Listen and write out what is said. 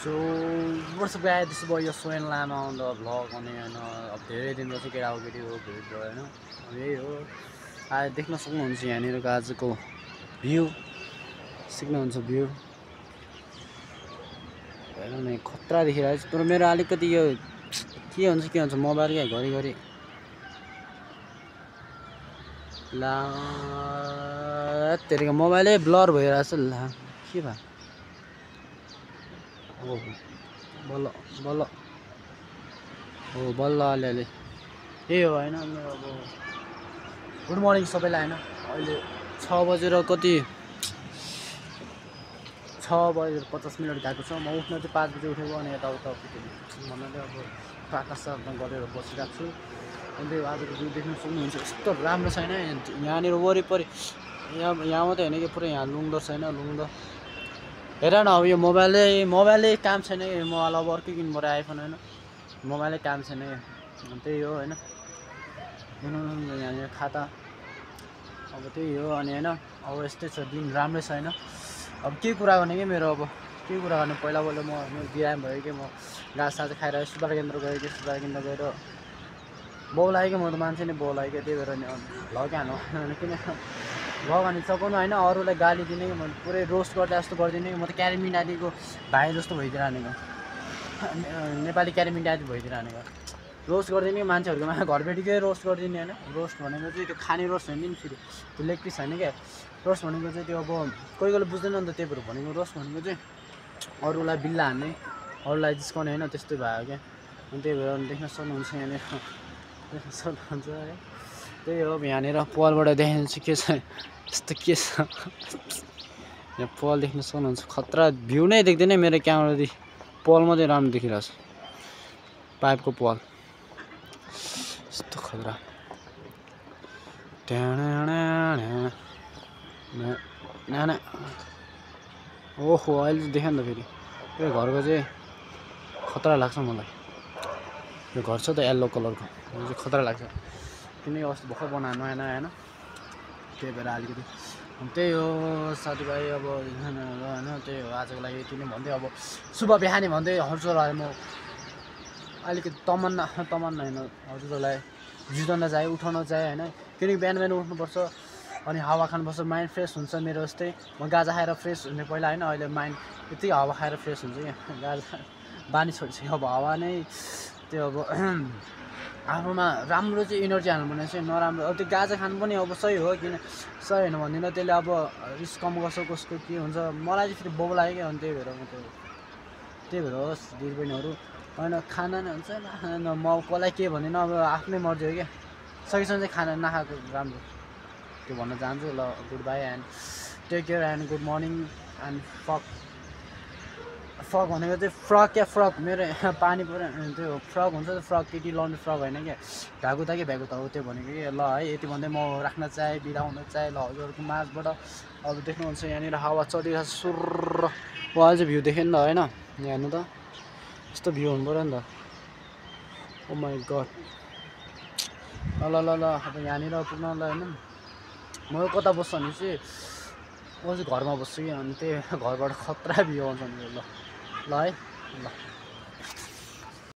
so वर्ष गए त्यसो भयो यो सोहेन लामा अन द भ्लग अनि होइन अब धेरै दिनपछि केटाकेटीको भेट भयो होइन अब यही हो आज देख्न सक्नुहुन्छ यहाँनिरको आजको भ्यू सिक्नुहुन्छ भ्यू हेर्नु न खतरा देखिरहेको छ तर मेरो अलिकति यो के हुन्छ मोबाइल क्या घरिघरि ला तेरिको मोबाइलै ब्लर भइरहेछ ला के भयो हो बल्ल बल्ल हो बल्ल अलिअलि यही हो होइन अब गुड मर्निङ सबैलाई होइन अहिले 6 बजेर कति 6:50 गएको छ म उठ्न चाहिँ 5 बजे उठेको अनि यताउता भन्नाले अब प्रातः गरेर बसिरहेको छु अनि आजको भ्यू देख्न सक्नुहुन्छ यस्तो राम्रो छैन यहाँनिर वरिपरि यहाँ मात्रै होइन कि पुरै यहाँ लुङ्दो छैन लुङ्दो हेर न अब यो मोबाइलै काम छैन कि मोबाइल अब अर्कै किन्नु पऱ्यो आइफोन होइन मोबाइलै काम छैन कि त्यही हो होइन यहाँनिर खाता अब त्यही हो अनि होइन अब यस्तै छ दिन राम्रै छैन अब के कुरा गर्ने कि मेरो अब के कुरा गर्ने पहिला म बिराम भयो कि म घाँस सास खाएर सुधार केन्द्र गएँ कि सुधार केन्द्र गएर बाउलाई कि म त मान्छे नै बाउलाई कि त्यही भएर नि भ्लग हाल्नु किन भ्लग हाल्नु सघाउनु होइन अरूलाई गाली दिने कि म पुरै रोस्ट गर्दा जस्तो गरिदिने कि म त क्यारिमिन आदिको भाइ जस्तो भइदिइरहनेको नेपाली क्यारिमिन आदि भइदिइरहनेको रोस्ट गरिदिने कि मान्छेहरूकोमा घरबेटीकै रोस्ट गरिदिने होइन रोस्ट भनेको चाहिँ त्यो खाने रोस्ट होइन नि फेरि त्यो लेग पिस होइन क्या रोस्ट भनेको चाहिँ त्यो अब कोही कोहीले बुझ्दैन नि त त्यही भएर भनेको रोस्ट भनेको चाहिँ अरूलाई बिल्ला हान्ने अरूलाई जिस्काउने होइन त्यस्तै भयो क्या अनि त्यही भएर देख्न सक्नुहुन्छ यहाँनिर देख्न सक्नुहुन्छ है त्यही हो यहाँनिर पलबाट देख्नुहुन्छ के छ यस्तो के छ यहाँ पल देख्न सक्नुहुन्छ खतरा भ्यू नै देख्दैन मेरो क्यामेरादेखि पल मात्रै राम्रो देखिरहेछ पाइपको पल यस्तो खतरा ओहो अहिले देख्यो नि त फेरि यो घरको चाहिँ खतरा लाग्छ मलाई यो घर छ त येल्लो कलरको यो चाहिँ खतरा लाग्छ किनकि अस्ति भर्खर बनायो नयाँ नयाँ होइन त्यही भएर अलिकति त्यही हो साथीभाइ अब होइन त्यही हो आजको लागि यति नै भन्दै अब शुभ बिहानी भन्दै हजुरहरूलाई म अलिकति तमन्ना होइन हजुरहरूलाई जिताउन चाहे उठाउन चाहे होइन किनकि बिहान बिहान उठ्नुपर्छ अनि हावा खानुपर्छ माइन्ड फ्रेस हुन्छ मेरो जस्तै म गाजा खाएर फ्रेस हुने पहिला होइन अहिले माइन्ड यति हावा खाएर फ्रेस हुन्छ क्या गाजा बानी छोडिसक्यो अब हावा नै त्यो अब आफूमा राम्रो चाहिँ इनर्जी हाल्नु भने चाहिँ नराम्रो अब त्यो गाजा खानु पनि अब सही हो किन सही होइन भन्दिनँ त्यसले अब रिस कम गर्छ कसको के हुन्छ मलाई चाहिँ फेरि बाउ लाग्यो क्या अनि त्यही भएर म त्यही भएर होस् दिदीबहिनीहरू होइन खाना नै हुन्छ म कसलाई के भन्दिनँ अब आफ्नै मर्जी हो क्या सकेसम्म चाहिँ खाना नखाएको राम्रो त्यो भन्न चाहन्छु ल good bye and take care and good morning and frock भनेको चाहिँ फ्रक क्या फ्रक मेरो यहाँ पानी पऱ्यो त्यो फ्रक हुन्छ त फ्रक केटी लाउने फ्रक होइन क्या भ्यागुता कि भ्यागुता हो त्यो भनेको कि ल है यति भन्दै म राख्न चाहे बिदा हुन चाहे ल हजुरहरूको माझबाट अब देख्नुहुन्छ यहाँनिर हावा चलिरहेको छ सुर्र अब अहिले चाहिँ भ्यू देख्यो नि त होइन यहाँ हेर्नु त यस्तो भ्यू हुनु पऱ्यो नि त ओ माई गड ल ल ल अब यहाँनिर पुग्नलाई होइन म कता बस्छु भने चाहिँ म चाहिँ घरमा बस्छु कि अनि त्यही घरबाट खतरा भ्यू आउँछ नि ल है ल